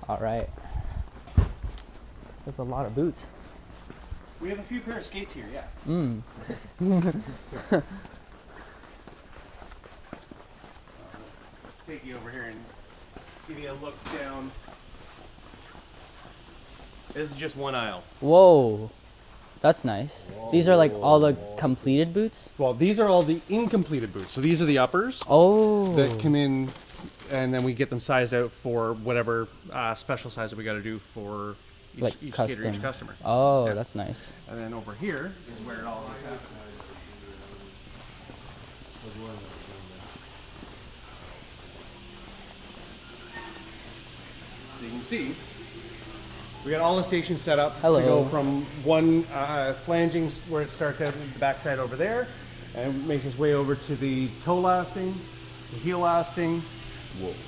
All right. That's a lot of boots. We have a few pair of skates here, yeah. Take you over here and give you a look down. This is just one aisle. Whoa. That's nice. These are like all the completed boots? Well, these are all the incompleted boots. So these are the uppers Oh. that come in, and then we get them sized out for whatever special size that we got to do for each skater, each customer. Oh, Yeah. that's nice. And then over here is where it all happens. So you can see, we got all the stations set up Hello. to go from one flanging where it starts out in the backside over there, and makes its way over to the toe lasting, the heel lasting,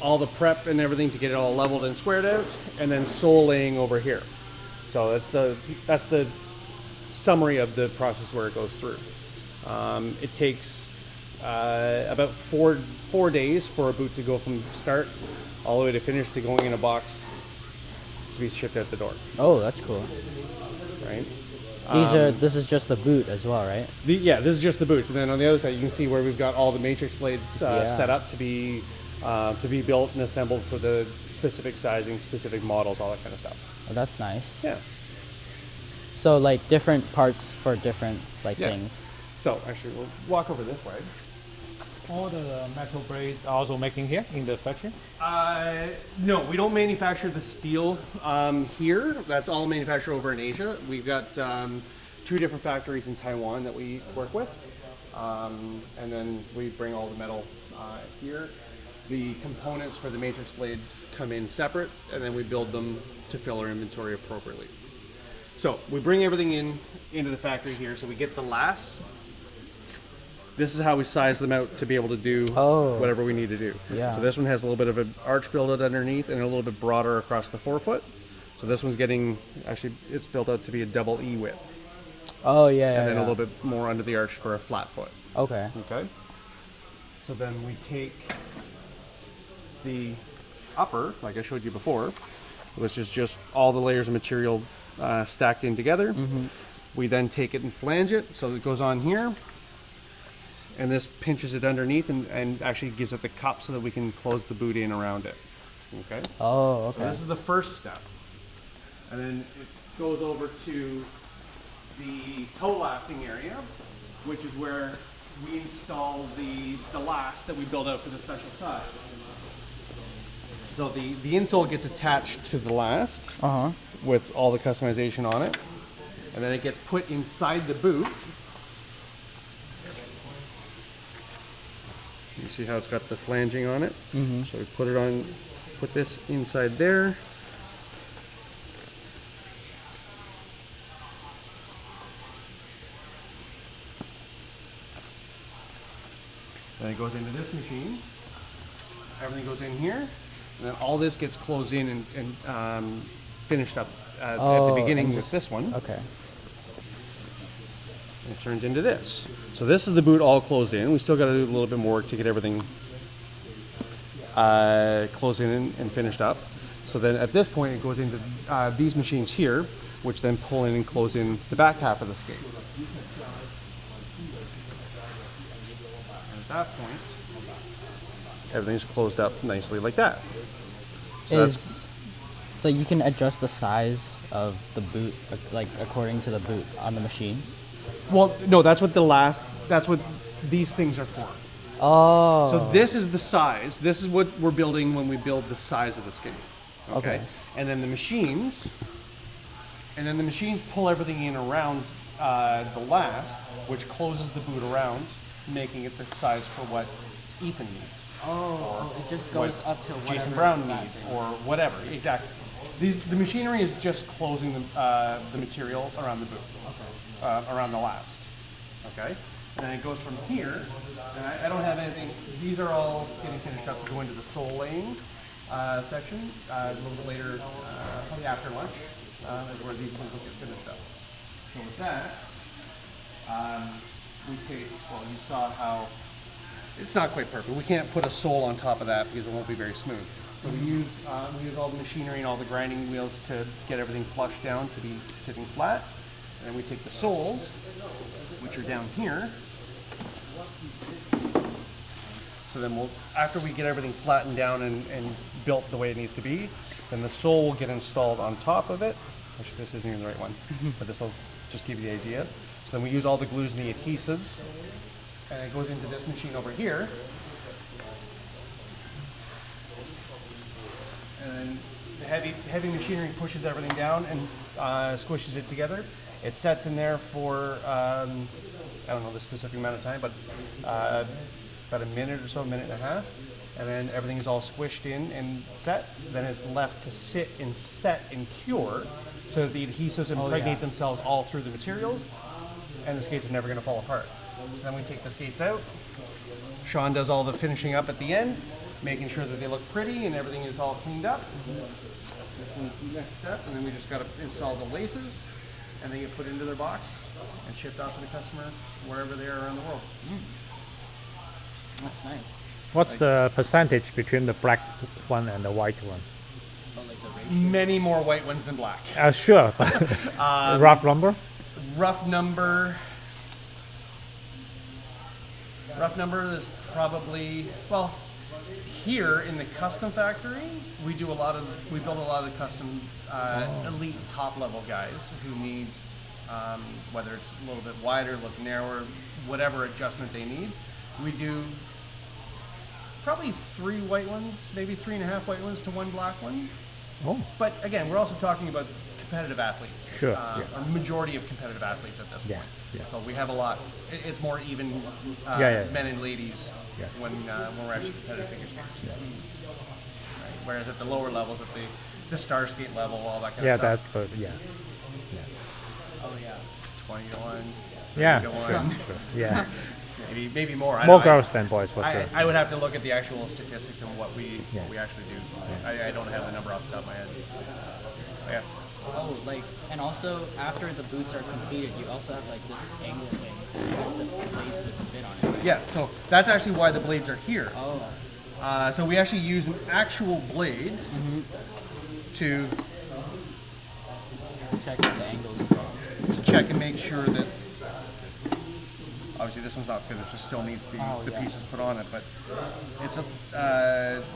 all the prep and everything to get it all leveled and squared out, and then sole laying over here. So that's the summary of the process where it goes through. It takes about four days for a boot to go from start all the way to finish to going in a box to be shipped out the door. Oh, that's cool. Right? This is just the boot as well, right? Yeah, this is just the boots, and then on the other side you can see where we've got all the matrix blades set up to be built and assembled for the specific sizing, specific models, all that kind of stuff. Oh, that's nice. Yeah. So like different parts for different things. So actually, we'll walk over this way. All the metal blades are also making here in the factory? No, we don't manufacture the steel here. That's all manufactured over in Asia. We've got 2 different factories in Taiwan that we work with. And then we bring all the metal here. The components for the matrix blades come in separate, and then we build them to fill our inventory appropriately. So we bring everything into the factory here. So we get the lasts. This is how we size them out to be able to do whatever we need to do. Yeah. So this one has a little bit of an arch built out underneath and a little bit broader across the forefoot. So this one's it's built out to be a double E width. Oh, yeah. And then a little bit more under the arch for a flat foot. Okay. Okay. So then we take the upper, like I showed you before, which is just all the layers of material stacked in together. Mm-hmm. We then take it and flange it, so it goes on here. And this pinches it underneath and actually gives it the cup so that we can close the boot in around it. Okay? Oh, okay. So this is the first step. And then it goes over to the toe lasting area, which is where we install the last that we build out for the special size. So the insole gets attached to the last with all the customization on it. And then it gets put inside the boot. You see how it's got the flanging on it? Mm-hmm. So we put this inside there. Then it goes into this machine. Everything goes in here. And then all this gets closed in and finished up at the beginning with this one. Okay. And it turns into this. So this is the boot all closed in. We still got to do a little bit more work to get everything closed in and finished up. So then at this point it goes into these machines here, which then pull in and close in the back half of the skate. And at that point, everything's closed up nicely like that. So you can adjust the size of the boot like according to the boot on the machine? Well, no, that's what these things are for. Oh. So this is the size. This is what we're building when we build the size of the skate. Okay. And then the machines pull everything in around the last, which closes the boot around, making it the size for what Ethan needs. Oh, it just goes up to whatever Jason Brown needs, or whatever. Exactly. The machinery is just closing the material around the boot, around the last. Okay? And then it goes from here, and I don't have anything. These are all getting finished up to go into the sole laying section a little bit later, probably after lunch, is where these ones will get finished up. So with that, we take, well, you saw how it's not quite perfect. We can't put a sole on top of that because it won't be very smooth. So we use all the machinery and all the grinding wheels to get everything flushed down to be sitting flat. And then we take the soles, which are down here. So then after we get everything flattened down and built the way it needs to be, then the sole will get installed on top of it. Which this isn't even the right one, but this will just give you the idea. So then we use all the glues and the adhesives, and it goes into this machine over here. And then the heavy machinery pushes everything down and squishes it together. It sets in there for, I don't know the specific amount of time, but about a minute or so, a minute and a half. And then everything is all squished in and set. Then it's left to sit and set and cure so that the adhesives impregnate themselves all through the materials, and the skates are never going to fall apart. So then we take the skates out. Sean does all the finishing up at the end, making sure that they look pretty and everything is all cleaned up. This one's the next step, and then we just got to install the laces, and they get put into their box and shipped out to the customer wherever they are around the world. That's nice. What's the percentage between the black one and the white one? Oh, like the ratio. Many more white ones than black. Sure. Rough number? Rough number is probably, well, here in the custom factory, we build a lot of the custom elite top level guys who need, whether it's a little bit wider, a little narrower, whatever adjustment they need. We do probably 3 white ones, maybe 3.5 white ones to 1 black one. Oh. But again, we're also talking about competitive athletes. Sure. A majority of competitive athletes at this point. Yeah. So we have a lot. It's more even men and ladies when we're actually competitive figure skaters. Right? Whereas at the lower levels, at the star skate level, all that kind of stuff. Oh yeah. 20 to 1. 30 Yeah. to 1. Sure. Yeah. Maybe more. More girls than boys for sure. I would have to look at the actual statistics and what we actually do. I don't have the number off the top of my head. Yeah. Oh, like, and also after the boots are completed, you also have like this angle thing. That's the blades with the bit on it. Right? Yes. So that's actually why the blades are here. Oh. So we actually use an actual blade to Check the angles as well. check and make sure that. Obviously, this one's not finished. It still needs the pieces put on it, but it's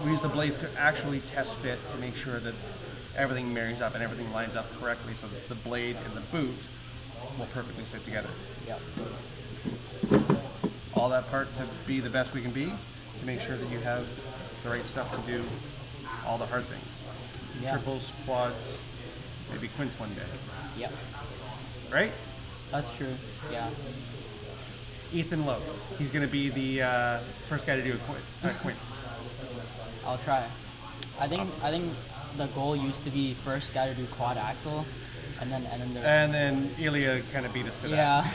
we use the blades to actually test fit to make sure that everything marries up and everything lines up correctly, so that the blade and the boot will perfectly sit together. Yep. All that part to be the best we can be, to make sure that you have the right stuff to do all the hard things. Yeah. Triples, quads, maybe quints one day. Yep. Right? That's true. Yeah. Ethan Lowe. He's going to be the first guy to do a quint. I'll try. I think the goal used to be first guy to do quad axle, and then there's. And then Ilya kind of beat us to that. Yeah.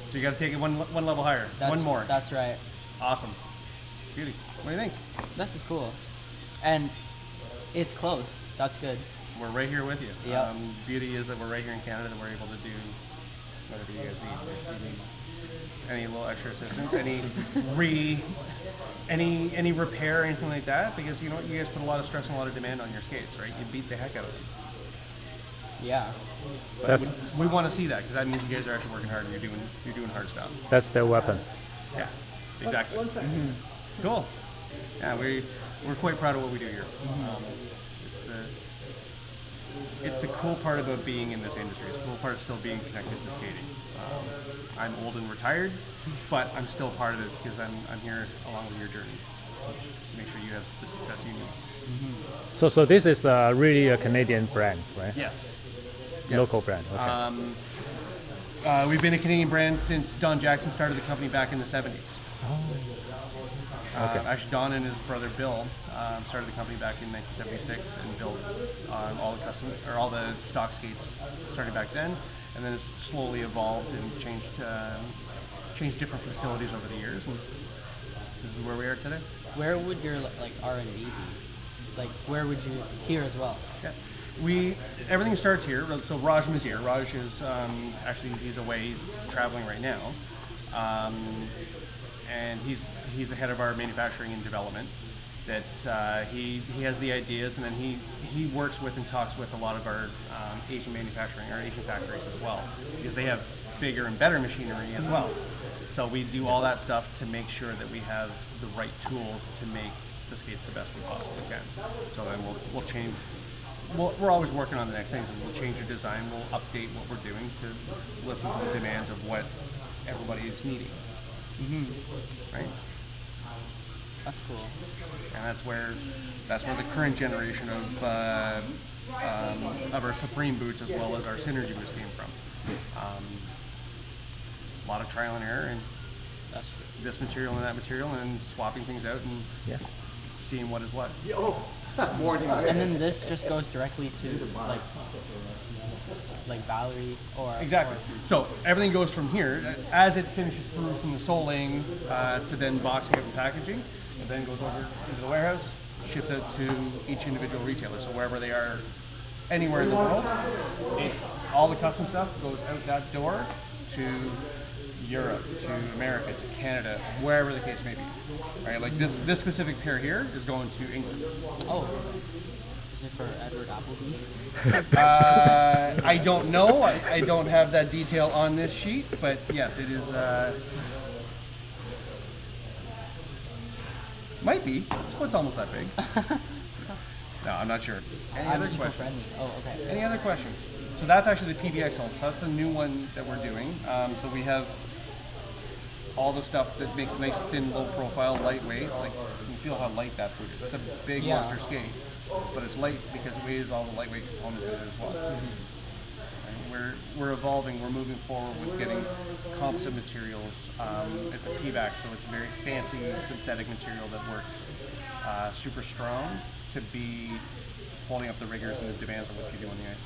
So you got to take it one level higher. One more. That's right. Awesome. Beauty. What do you think? This is cool, and it's close. That's good. We're right here with you. Yep. Beauty is that we're right here in Canada and we're able to do whatever you guys need. If you need any little extra assistance, any repair, anything like that, because you know you guys put a lot of stress and a lot of demand on your skates, right? You beat the heck out of them. Yeah. But we want to see that because that means you guys are actually working hard and you're doing hard stuff. That's their weapon. Yeah, exactly. Cool. Yeah, we're quite proud of what we do here. It's the cool part about being in this industry. It's the cool part of still being connected to skating. I'm old and retired, but I'm still part of it because I'm here along with your journey. To make sure you have the success you need. So this is really a Canadian brand, right? Yes. Local brand. Okay. We've been a Canadian brand since Don Jackson started the company back in the 70s. Actually, Don and his brother Bill started the company back in 1976 and built all the stock skates starting back then, and then it's slowly evolved and changed different facilities over the years, and this is where we are today. Where would your like R&D be? Like where would you here as well? Yeah. Everything starts here. So Raj is here. Raj is actually he's away. He's traveling right now, and he's the head of our manufacturing and development. that he has the ideas, and then he works with and talks with a lot of our Asian manufacturing, our Asian factories as well, because they have bigger and better machinery as well. So we do all that stuff to make sure that we have the right tools to make the skates the best we possibly can. So then we'll change. We're always working on the next things, and we'll change the design. We'll update what we're doing to listen to the demands of what everybody is needing. Right? That's cool. And that's where the current generation of our Supreme boots, as well as our Synergy boots, came from. A lot of trial and error, and That's true. this material and that material, and swapping things out and seeing what is what. And then this just goes directly to like Valerie or Exactly. So everything goes from here as it finishes through from the soling to then boxing up and packaging. It then goes over into the warehouse, ships out to each individual retailer. So wherever they are, anywhere in the world, all the custom stuff goes out that door to Europe, to America, to Canada, wherever the case may be. Right? Like this specific pair here is going to England. Oh, is it for Edward Appleby? I don't know. I don't have that detail on this sheet, but yes, it is. Might be. His foot's almost that big. No, I'm not sure. Any I'm other questions? eco-friendly. Oh, okay. Any other questions? So that's actually the PBX hole. So that's the new one that we're doing. So we have all the stuff that makes a nice, thin, low profile, lightweight. Like you feel how light that boot is. It's a big monster skate, but it's light because it weighs all the lightweight components in it as well. And we're evolving. We're moving forward with getting composite materials. It's a PBX, so it's a very fancy synthetic material that works super strong to be holding up the rigors and the demands of what you do on the ice.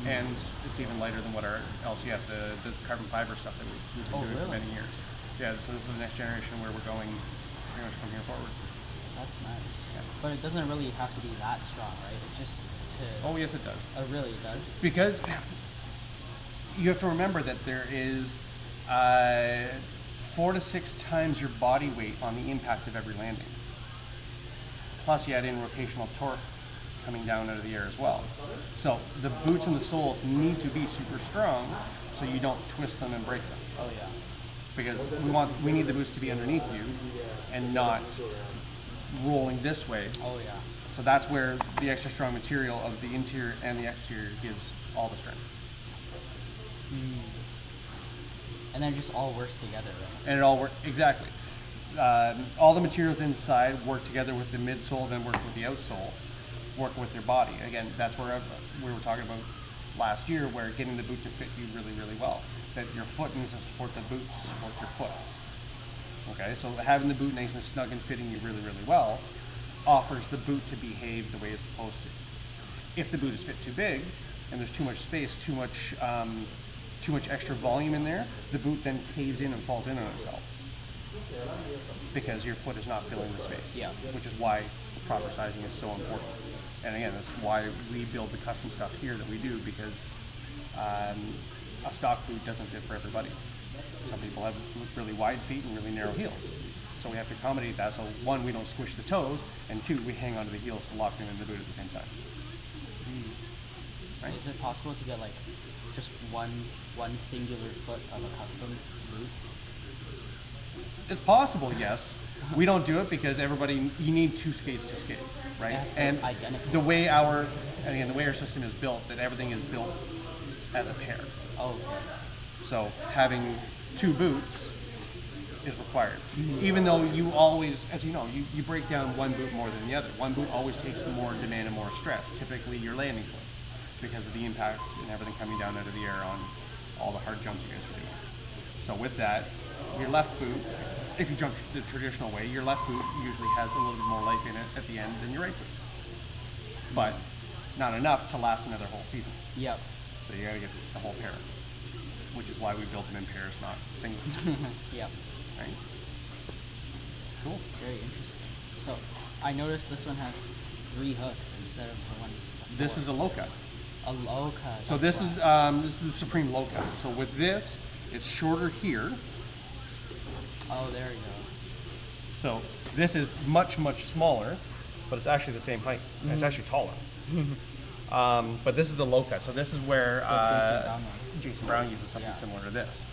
And it's even lighter than what our LCF, the carbon fiber stuff that we've been doing for many years. So yeah, so this is the next generation where we're going pretty much from here forward. That's nice. Yeah. But it doesn't really have to be that strong, right? It's just to. Oh yes, it does. Oh, really? It does? Because you have to remember that there is 4 to 6 times your body weight on the impact of every landing. Plus you add in rotational torque coming down out of the air as well. So the boots and the soles need to be super strong so you don't twist them and break them. Oh yeah. Because we need the boots to be underneath you and not rolling this way. Oh yeah. So that's where the extra strong material of the interior and the exterior gives all the strength. And then it just all works together, right? And it all works, exactly. All the materials inside work together with the midsole, then work with the outsole, work with your body. Again, that's where we were talking about last year, where getting the boot to fit you really, really well. That your foot needs to support the boot to support your foot. Okay, so having the boot nice and snug and fitting you really, really well offers the boot to behave the way it's supposed to. If the boot is fit too big and there's too much space, too much extra volume in there, the boot then caves in and falls in on itself because your foot is not filling the space. Yeah. Which is why the proper sizing is so important. And again, that's why we build the custom stuff here that we do, because a stock boot doesn't fit for everybody. Some people have really wide feet and really narrow heels. So we have to accommodate that. So one, we don't squish the toes, and two, we hang onto the heels to lock them in the boot at the same time. Right? Is it possible to get like just one singular foot of a custom boot? It's possible, yes. We don't do it because you need 2 skates to skate, right? It has to be And identical. the way our system is built, that everything is built as a pair. Oh, okay. So having 2 boots is required. Even though you always, as you know, you break down one boot more than the other. One boot always takes more demand and more stress, typically your landing foot, because of the impact and everything coming down out of the air on all the hard jumps you guys are doing. So with that, your left boot, if you jump the traditional way, your left boot usually has a little bit more life in it at the end than your right boot. But not enough to last another whole season. Yep. So you gotta get the whole pair, which is why we build them in pairs, not singles. Yep. Right? Cool. Very interesting. So I noticed this one has 3 hooks instead of the one before. This is a low cut. a low cut. So this is the Supreme low cut. So with this, it's shorter here. Oh, there you go. So This is much, much smaller, but it's actually the same height. And it's actually taller. But this is the low cut. So this is where Jason Brown uses something similar to this.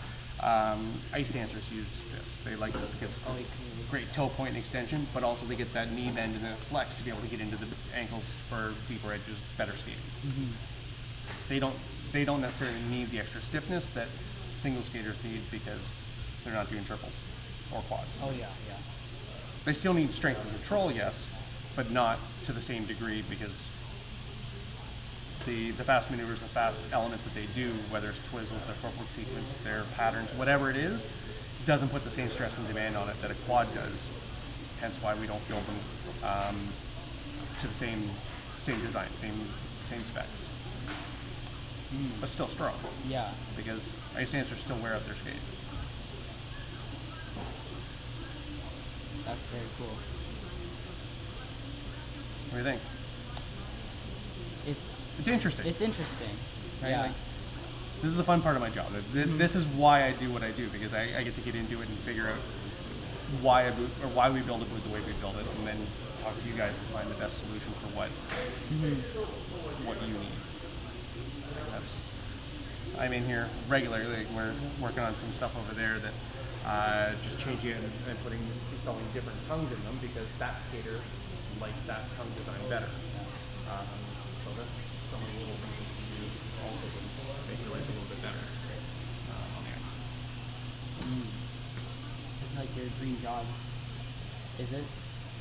Ice dancers use this. They like it because great toe point and extension, but also they get that knee bend and then flex to be able to get into the ankles for deeper edges, better skating. They don't necessarily need the extra stiffness that single skaters need because they're not doing triples or quads. Oh yeah, yeah. They still need strength and control, yes, but not to the same degree because the fast maneuvers, the fast elements that they do, whether it's twizzles, their footwork sequence, their patterns, whatever it is, doesn't put the same stress and demand on it that a quad does. Hence why we don't build them to the same design, same specs, but still strong. Yeah. Because ice dancers still wear out their skates. That's very cool. What do you think? It's interesting. It's interesting. Right? Yeah. Like, this is the fun part of my job. This is why I do what I do, because I get to get into it and figure out why we build a boot the way we build it, and then talk to you guys and find the best solution for what you need. I'm in here regularly. Like we're working on some stuff over there that just changing it and installing different tongues in them because that skater likes that tongue design better. So that's some of the little things we do also to make the race a little bit better on the ice. It's like your dream job. Is it?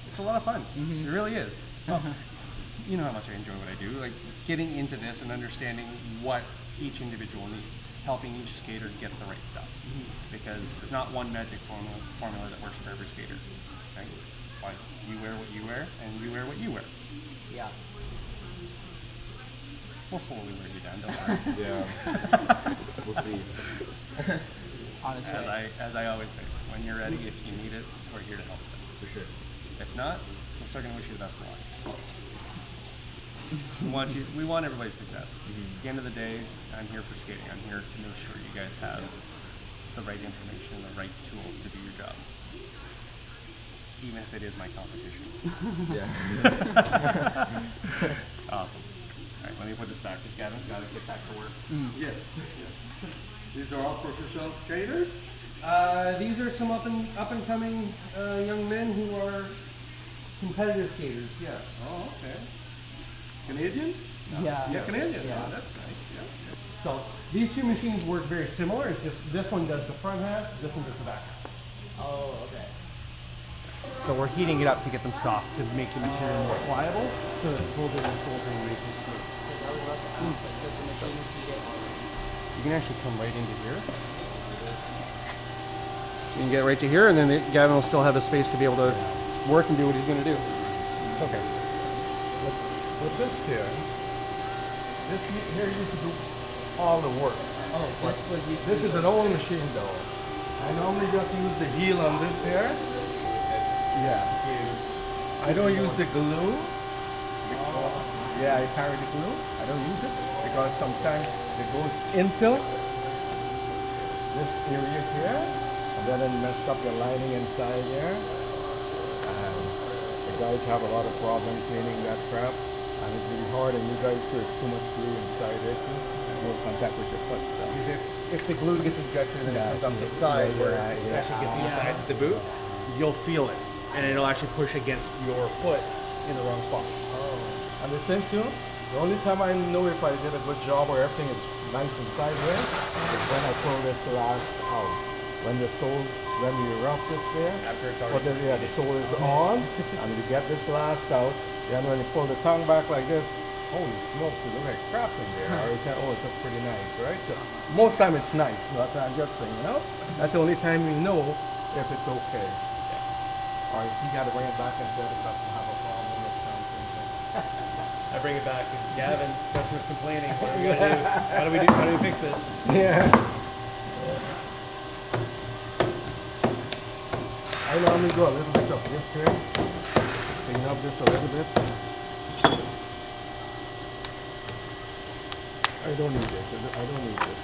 It's a lot of fun. It really is. Well, you know how much I enjoy what I do. Like getting into this and understanding what each individual needs, helping each skater get the right stuff. Because there's not one magic formula that works for every skater. Right? Why you wear what you wear, and you wear what you wear. Yeah. We'll slowly wear you down, don't worry. Yeah. We'll see. Honestly. As I always say, when you're ready, if you need it, we're here to help you. For sure. If not, we're still going to wish you the best of luck. We want everybody's success. At the end of the day, I'm here for skating. I'm here to make sure you guys have the right information, the right tools to do your job. Even if it is my competition. Yeah. Awesome. All right, let me put this back because Gavin's got to get back to work. Yes, yes. These are all professional skaters? These are some up and coming young men who are competitive skaters. Yes. Oh, okay. Canadians? Yeah. Yeah, Canadians. Yeah. Oh, that's nice. Yeah. So these two machines work very similar. It's just this one does the front half, this one does the back half. Oh, okay. So we're heating it up to get them soft to make the material more pliable, so that folding and folding makes it smooth. Does the machine heat it already? You can actually come right into here. You can get right to here, and then Gavin will still have the space to be able to work and do what he's going to do. Okay. With this here, this here used to do all the work. Oh, this was used to This be is an old machine though. I normally just use the heel on this here. Yeah. I don't use the glue. Yeah, I carry the glue. I don't use it because sometimes it goes into this area here, and then it messed up the lining inside there. And the guys have a lot of problem cleaning that crap, and it's really hard. And you guys do too much glue inside it, and no contact with your foot. So. If the glue gets injected and it comes on the side where it actually gets inside the boot, you'll feel it, and it'll actually push against your foot in the wrong spot. And the thing too, the only time I know if I did a good job or everything is nice inside here is when I pull this last out. When the sole, when we rough this there, After it's but already the sole is on, and we get this last out, then when you pull the tongue back like this, holy smokes, it looks like crap in there. I was saying, oh, it looks pretty nice, right? So most time it's nice, but I'm just saying, you know, that's the only time we know if it's okay. Or if you got to bring it back and say the customer have a problem with something. I bring it back, and Gavin, customer's complaining. What do we gotta do? How do we fix this? Yeah. I normally go a little bit of this here, clean up this a little bit. I don't need this. I don't need this.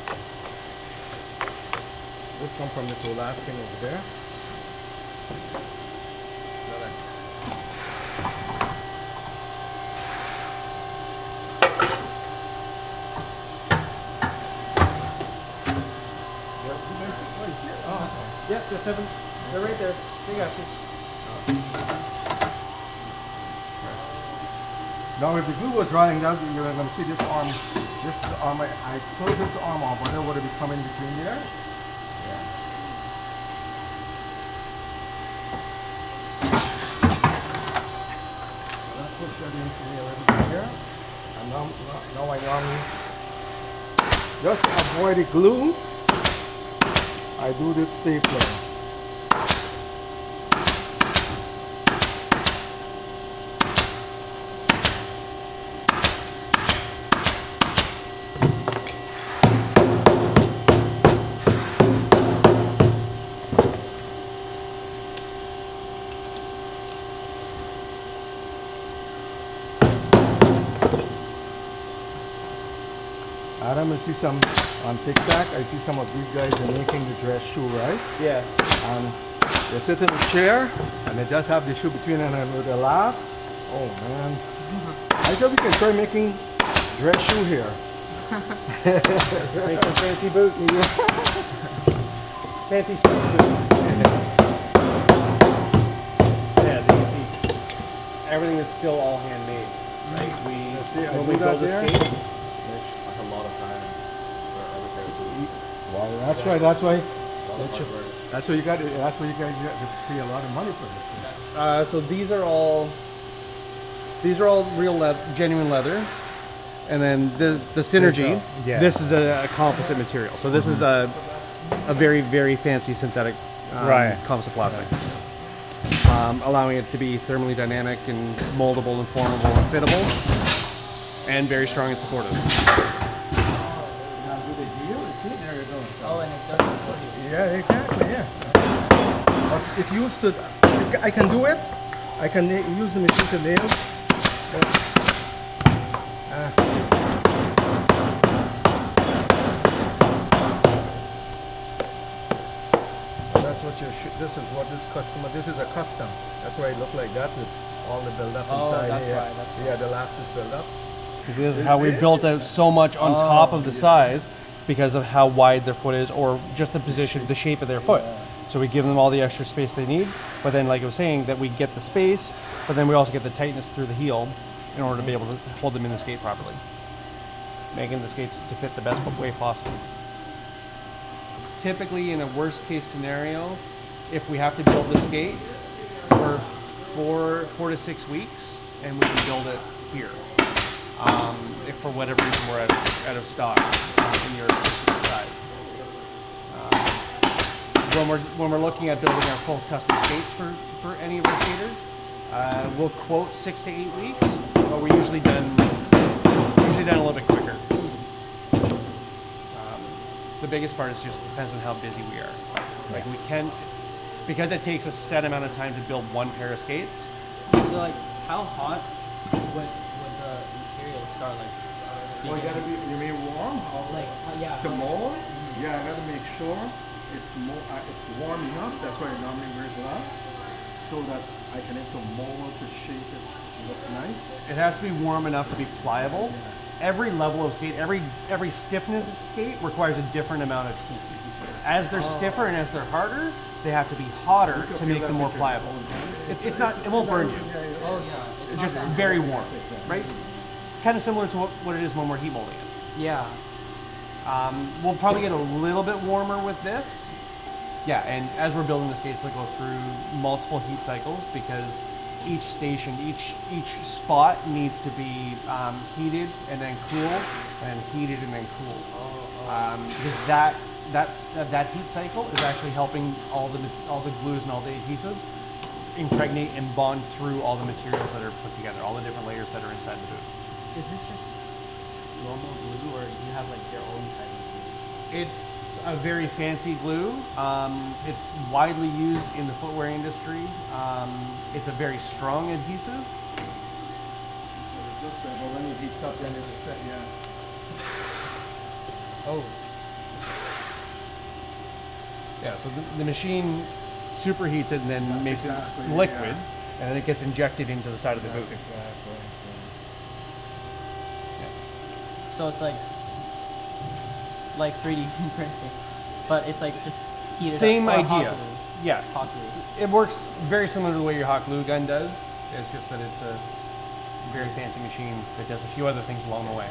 This comes from the last thing over there. just have them. They're right there. They got you. Now, if the glue was running, now you're going to see this arm. This arm, I close this arm off, but then would it be coming between there? Yeah. So let's push that into a little bit here. And now I normally, just to avoid the glue, I do this stapler. Adam, I see some on TikTok. I see some of these guys are making the dress shoe, right? Yeah. And they sit in a chair and they just have the shoe between them and with the last. Oh man. I thought we can try making dress shoe here. Make some fancy boots. Fancy sports boots. Yeah, as you can see, everything is still all handmade. Right? When we build a skate. That's a lot of time for every pair of boots. Wow, that's right. That's why. That's why you got. That's why you guys got to pay a lot of money for this. So these are all real genuine leather, and then the synergy. Yeah. This is a composite material. So this is a very, very fancy synthetic composite plastic, allowing it to be thermally dynamic and moldable and formable and fittable, and very strong and supportive. Oh, and it doesn't for you. Yeah, exactly. Yeah. But if you used to, I can do it. I can use the machine to nail. That's what you should. This is what this customer. This is a custom. That's why it looked like that with all the build up inside. That's here. right, that's right. Yeah, the last is built up. This is how we built out so much on top of the size because of how wide their foot is, or just the position, the shape of their foot. So we give them all the extra space they need, but then like I was saying, that we get the space, but then we also get the tightness through the heel in order to be able to hold them in the skate properly, making the skates to fit the best way possible. Typically, in a worst case scenario, if we have to build the skate for 4 to 6 weeks, and we can build it here. If for whatever reason we're out of stock in your specific size. When we're looking at building our full custom skates for any of our skaters, we'll quote 6 to 8 weeks, but we're usually done a little bit quicker. The biggest part is just depends on how busy we are. Like we can, because it takes a set amount of time to build one pair of skates. So like, how hot would the material start like? Well, you gotta be, you mean warm? Like, yeah. To mold? Yeah, I gotta make sure it's warm enough. That's why I normally wear gloves, so that I can able to mold to shape it to look nice. It has to be warm enough to be pliable. Every level of skate, every stiffness of skate requires a different amount of heat. As they're stiffer and as they're harder, they have to be hotter to make them more pliable. It won't burn you. Oh yeah. It's just very warm, right? Kind of similar to what it is when we're heat molding it. Yeah. We'll probably get a little bit warmer with this. Yeah, and as we're building the skates, they'll go through multiple heat cycles because each station, each spot needs to be heated and then cooled, and heated and then cooled. Because that heat cycle is actually helping all the glues and all the adhesives impregnate and bond through all the materials that are put together, all the different layers that are inside the boot. Is this just normal glue, or do you have like your own type of glue? It's a very fancy glue. It's widely used in the footwear industry. It's a very strong adhesive. So it looks like, well, when it heats up, then it's yeah. Oh. Yeah, so the machine superheats it and then makes exactly it it, liquid, yeah. and then it gets injected into the side of the boot. That's exactly. So it's like 3D printing, but it's like just heated Same up, or hot idea. glue. Yeah, hot glue. it works very similar to the way your hot glue gun does. It's just that it's a very fancy machine that does a few other things along the way.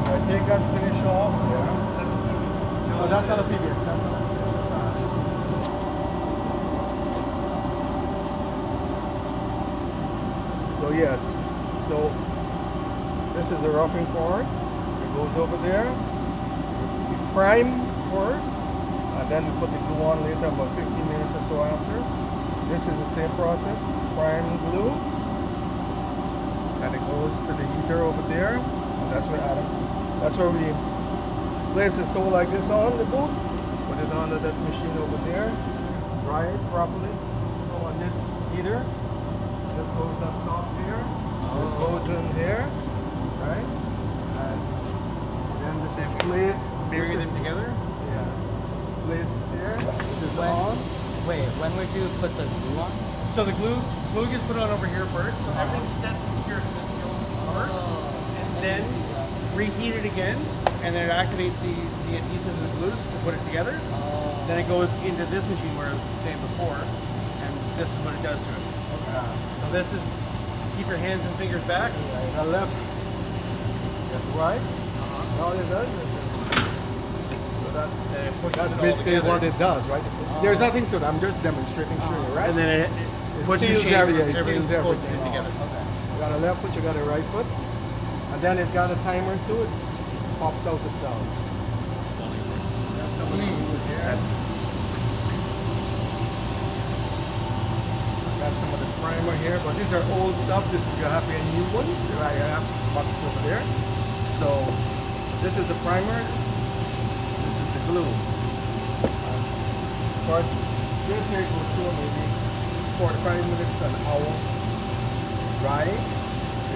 I take that finish off. Yeah. No, that's not a PBX. That's not. So yes, so this is the roughing part. It goes over there. We prime first, and then we put the glue on later, about 15 minutes or so after. This is the same process, prime glue. And it goes to the heater over there. And that's where that's where we place the sole like this on the boot. Put it onto that machine over there. Dry it properly. So on this heater, this goes up top here. This goes in here, right? And then this is placed. Marry them together. Yeah. This is placed here. This is on. Wait, when would you put the glue on? So the glue gets put on over here first. So everything sets in here so this kills first, and then reheat it again, and then it activates the adhesives and the glues to put it together. Then it goes into this machine where I was saying before, and this is what it does to it. So this is, keep your hands and fingers back. The left. That's right. All it does is so that, And it pushes that's it all basically together. what it does, right? There's nothing to it. I'm just demonstrating to you, right? And then it puts the seals shape, everything, it everything seals closes everything it together. You got a left foot, you got a right foot, and then it got a timer to it. Pops out itself. That's some of the glue here. Got some of the primer here, but these are old stuff. This is you have your new ones. I have buckets over there. So this is the primer. This is the glue. But this may go through maybe 45 minutes to an hour dry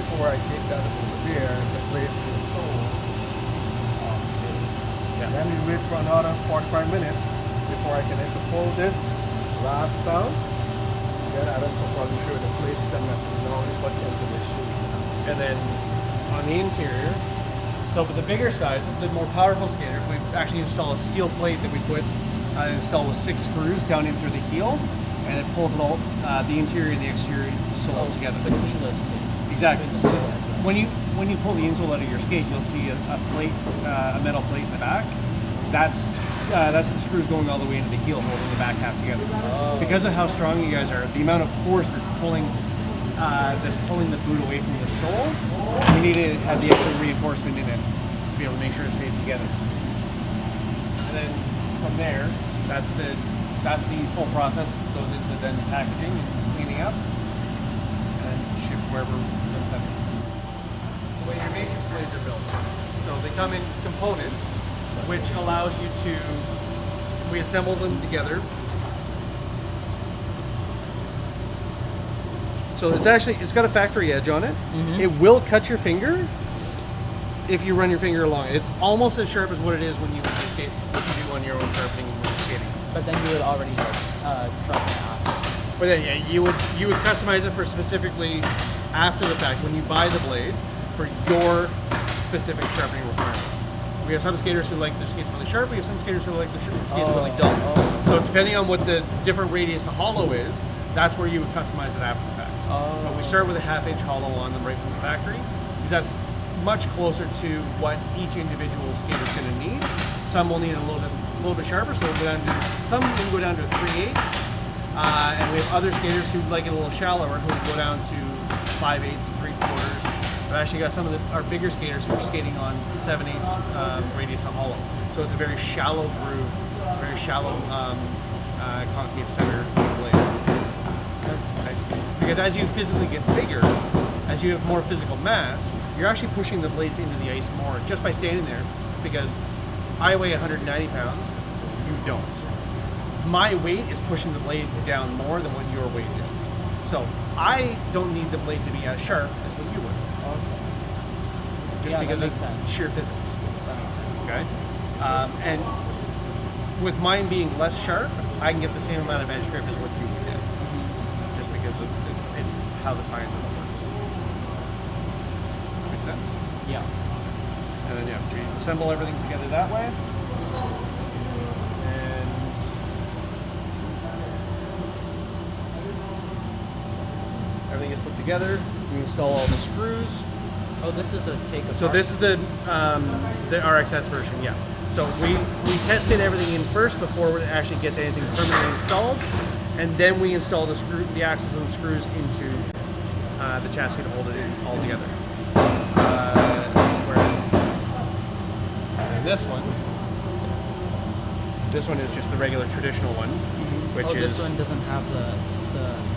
before I take that over there to place the sole on this. Yeah. Then we wait for another 45 minutes before I can pull this last out. Then I don't probably sure the plates that we normally put into the shoe. And then on the interior, so for the bigger sizes, the more powerful skaters, we actually install a steel plate that we put install with 6 screws down in through the heel, and it pulls it all, the interior and the exterior sole together. Between those two. Exactly. Between the two. When you pull the insole out of your skate, you'll see a plate, a metal plate in the back. That's the screws going all the way into the heel, holding the back half together. Because of how strong you guys are, the amount of force that's pulling the boot away from the sole, we need to have the extra reinforcement in it to be able to make sure it stays together. And then from there, that's the full process. Goes into then packaging and cleaning up, and then shipped wherever we're sending. The way your matrix blades are built. So they come in components, which allows you to, we assemble them together. So it's got a factory edge on it. Mm-hmm. It will cut your finger if you run your finger along it. It's almost as sharp as what it is when you skate, what you do on your own sharpening when you're skating. But then you would already sharpen it off. But then, yeah, you would customize it for specifically after the fact when you buy the blade for your specific sharpening requirements. We have some skaters who like their skates really sharp. We have some skaters who like their skates really dull. So depending on what the different radius of hollow is, that's where you would customize it after the fact. But we start with a 1/2 inch hollow on them right from the factory because that's much closer to what each individual skater is going to need. Some will need a little bit sharper, so we'll go down to some will go down to 3/8. And we have other skaters who like it a little shallower who will go down to 5/8, 3/4. I've actually got some of our bigger skaters who are skating on 7/8 radius of hollow. So it's a very shallow groove, very shallow concave center blade. Because as you physically get bigger, as you have more physical mass, you're actually pushing the blades into the ice more just by standing there. Because I weigh 190 pounds, you don't. my weight is pushing the blade down more than what your weight is. So I don't need the blade to be as sharp as what you would. Just Yeah, because that of makes sense. sheer physics. That makes sense. Okay? And with mine being less sharp, I can get the same amount of edge grip as what you would get. Just because it's how the science of it works. Make sense? Yeah. And then yeah, we assemble everything together that way. And everything is put together. We install all the screws. Oh, this is the take apart. So this is the RXS version, yeah. So we tested everything in first before it actually gets anything permanently installed, and then we install the axles and the screws into the chassis to hold it in all together. Whereas this one is just the regular traditional one, which is this one doesn't have the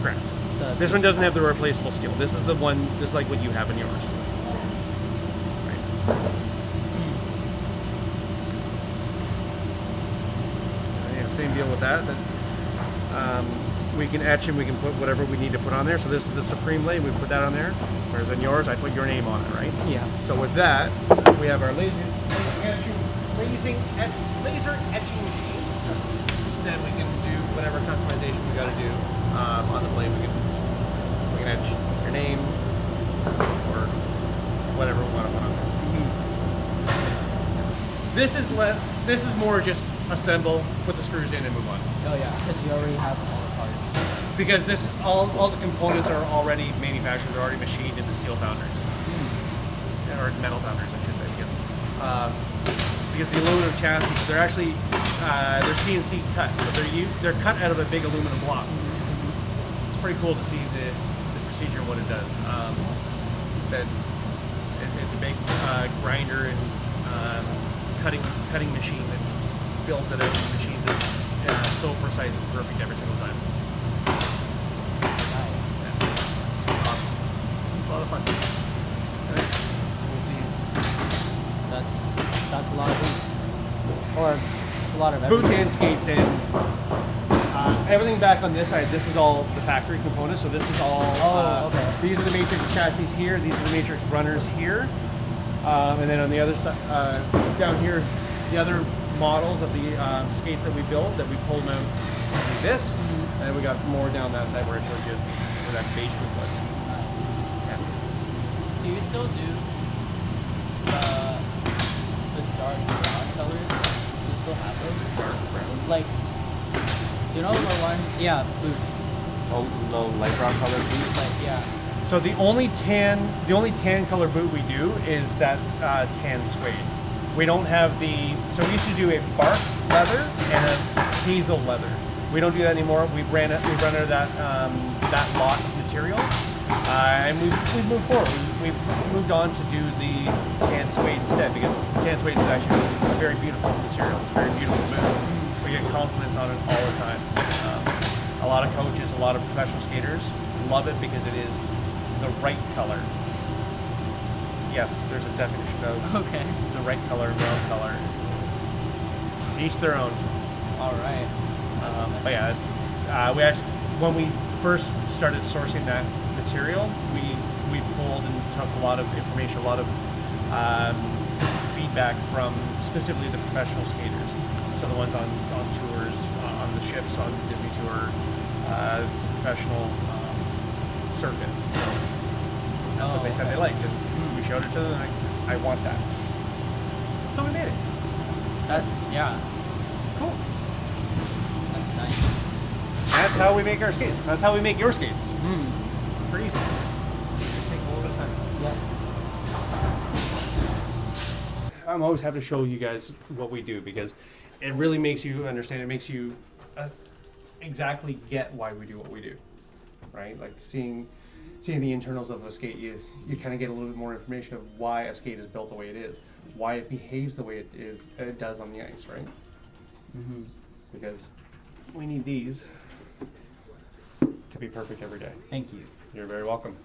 correct. the This one doesn't have the replaceable steel. This is the one. This is like what you have in yours. Yeah, same deal with that. We can etch and we can put whatever we need to put on there. So this is the Supreme blade. We put that on there. Whereas on yours, I put your name on it, right? Yeah. So with that, we have our laser etching machine. Then we can do whatever customization we got to do on the blade. We can etch your name or whatever we want to put on there. This is more just assemble, put the screws in, and move on. Oh yeah, because you already have all the parts. Because this all the components are already manufactured, they're already machined into steel foundries or metal foundries, I should say. Because the aluminum chassis, they're actually they're CNC cut, so they're cut out of a big aluminum block. It's pretty cool to see the procedure and what it does. It's a big grinder and cutting machine that builds it out and machines it so precise and perfect every single time. Nice. Awesome. A lot of fun. Okay. Let me see. That's a lot of boots. Or it's a lot of Boots everything. and skates and everything back on this side. This is all the factory components. So this is all. Okay. These are the Matrix chassis here. These are the Matrix runners here. And then on the other side, down here is the other models of the skates that we built that we pulled out like this. And then we got more down that side where I showed you where that beige group was. Yeah. Do you still do the dark brown colors? Do you still have those? Dark brown. Like, you know the one? Yeah, boots. Oh, the light brown color boots. Like, yeah. So the only tan color boot we do is that tan suede. We don't have so we used to do a bark leather and a hazel leather. We don't do that anymore. We ran out of that lot of material, and we've moved forward. We've moved on to do the tan suede instead because tan suede is actually a very beautiful material. It's a very beautiful boot. We get compliments on it all the time. A lot of coaches, a lot of professional skaters love it because it is the right color. Yes, there's a definition of Okay. the right color and wrong color. To each their own. All right. But yeah, we actually, when we first started sourcing that material, we pulled and took a lot of information, a lot of feedback from specifically the professional skaters. So the ones on tours, on the ships, on Disney Tour, professional circuit. So that's what they said they liked, and we showed it to them. And I want that. So we made it. Yeah. Cool. That's nice. That's how we make our skates. That's how we make your skates. Hmm. Pretty easy. It just takes a little bit of time. Yeah. I'm always happy to show you guys what we do because it really makes you understand. It makes you exactly get why we do what we do, right? Like seeing the internals of a skate, you kind of get a little bit more information of why a skate is built the way it is, why it behaves the way it does on the ice, right? Mm-hmm. Because we need these to be perfect every day. Thank you. You're very welcome.